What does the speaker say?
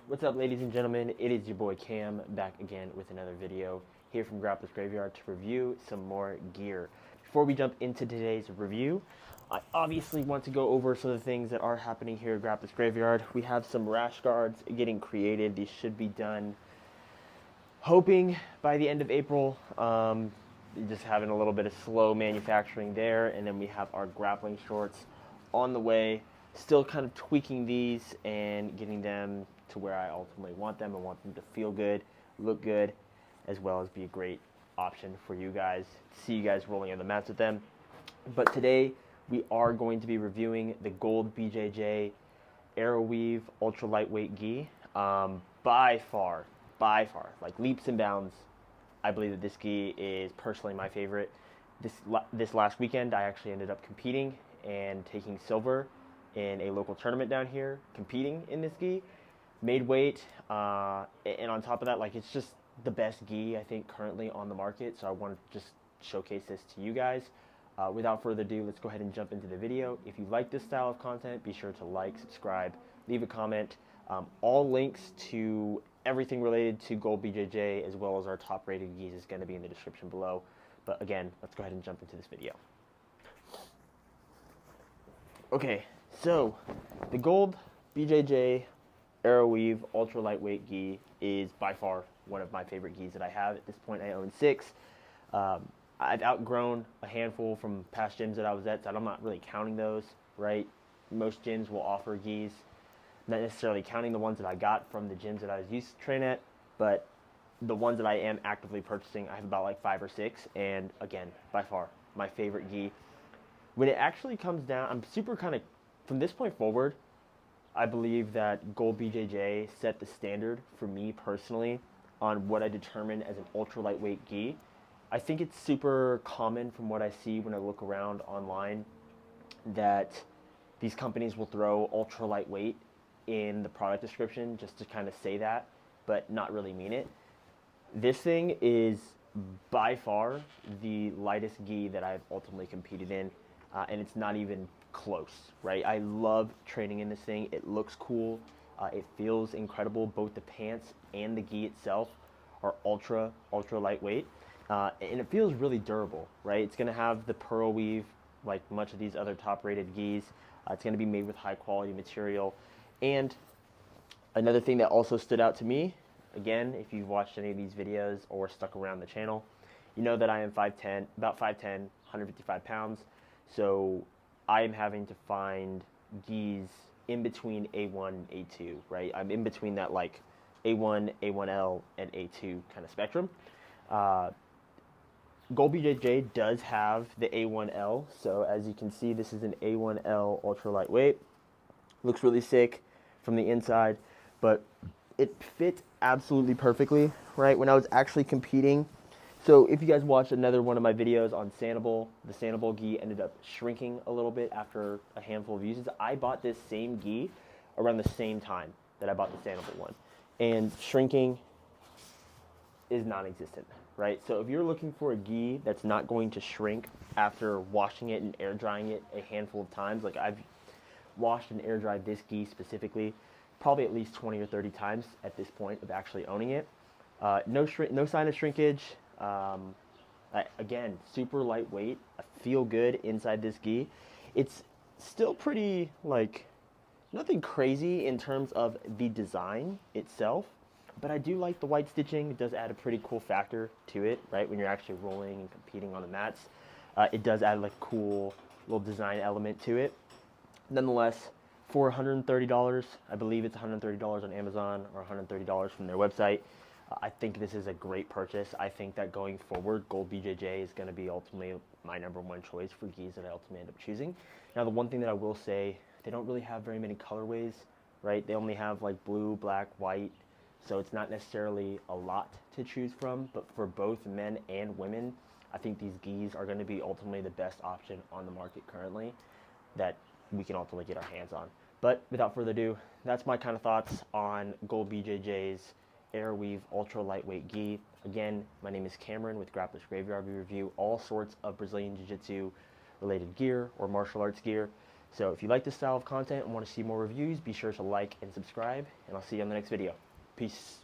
What's up, ladies and gentlemen? It is your boy Cam back again with another video here from Grappler's Graveyard to review some more gear. Before we jump into today's review, I obviously want to go over some of the things that are happening here at Grappler's Graveyard. We have some rash guards getting created. These should be done, hoping by the end of April. Just having a little bit of slow manufacturing there, and then we have our grappling shorts on the way. Still kind of tweaking these and getting them to where I ultimately want them. I want them to feel good, look good, as well as be a great option for you guys. See you guys rolling on the mats with them. But today we are going to be reviewing the Gold BJJ Aeroweave Ultra Lightweight Gi. By far, like leaps and bounds, I believe that this gi is personally my favorite. This last weekend, I actually ended up competing and taking silver in a local tournament down here, competing in this gi. Made weight, and on top of that, like, it's just the best gi I think currently on the market. So I want to just showcase this to you guys. Without further ado, let's go ahead and jump into the video. If you like this style of content, be sure to like, subscribe, leave a comment. All links to everything related to Gold BJJ as well as our top rated gis is going to be in the description below. But again, let's go ahead and jump into this video. Okay, so the Gold BJJ Aeroweave Ultra Lightweight Gi is by far one of my favorite gis that I have. At this point, I own 6. I've outgrown a handful from past gyms that I was at, so I'm not really counting those, right? Most gyms will offer gis, not necessarily counting the ones that I got from the gyms that I was used to train at, but the ones that I am actively purchasing, I have about like 5 or 6, and again, by far, my favorite gi. When it actually comes down, I'm super kind of, from this point forward, I believe that Gold BJJ set the standard for me personally on what I determine as an ultra lightweight gi. I think it's super common from what I see when I look around online that these companies will throw ultra lightweight in the product description just to kind of say that, but not really mean it. This thing is by far the lightest gi that I've ultimately competed in, and it's not even close, right? I love training in this thing. It looks cool. It feels incredible. Both the pants and the gi itself are ultra lightweight, and it feels really durable, right? It's going to have the pearl weave like much of these other top rated gis. It's going to be made with high quality material. And another thing that also stood out to me, again, if you've watched any of these videos or stuck around the channel, you know that I am 5'10", about 5'10", 155 pounds. So I am having to find gis in between A1 and A2, right? I'm in between that like A1, A1L, and A2 kind of spectrum. Gold BJJ does have the A1L, so as you can see, this is an A1L ultra lightweight. Looks really sick from the inside, but it fit absolutely perfectly, right? When I was actually competing, so if you guys watched another one of my videos on Sanibel, the Sanibel gi ended up shrinking a little bit after a handful of uses. I bought this same gi around the same time that I bought the Sanibel one, and shrinking is non-existent, right? So if you're looking for a gi that's not going to shrink after washing it and air drying it a handful of times, like I've washed and air dried this gi specifically probably at least 20 or 30 times at this point of actually owning it. No sign of shrinkage. Again, super lightweight. I feel good inside this gi. It's still pretty, like, nothing crazy in terms of the design itself, but I do like the white stitching. It does add a pretty cool factor to it, right? When you're actually rolling and competing on the mats, it does add like a cool little design element to it. Nonetheless, for $130, I believe it's $130 on Amazon or $130 from their website, I think this is a great purchase. I think that going forward, Gold BJJ is going to be ultimately my #1 choice for gis that I ultimately end up choosing. Now, the one thing that I will say, they don't really have very many colorways, right? They only have like blue, black, white, so it's not necessarily a lot to choose from, but for both men and women, I think these gis are going to be ultimately the best option on the market currently that we can ultimately get our hands on. But without further ado, that's my kind of thoughts on Gold BJJ's Aeroweave Ultra Lightweight Gi. Again, my name is Cameron with Grappler's Graveyard. We review all sorts of Brazilian Jiu-Jitsu related gear or martial arts gear. So if you like this style of content and want to see more reviews, be sure to like and subscribe, and I'll see you on the next video. Peace.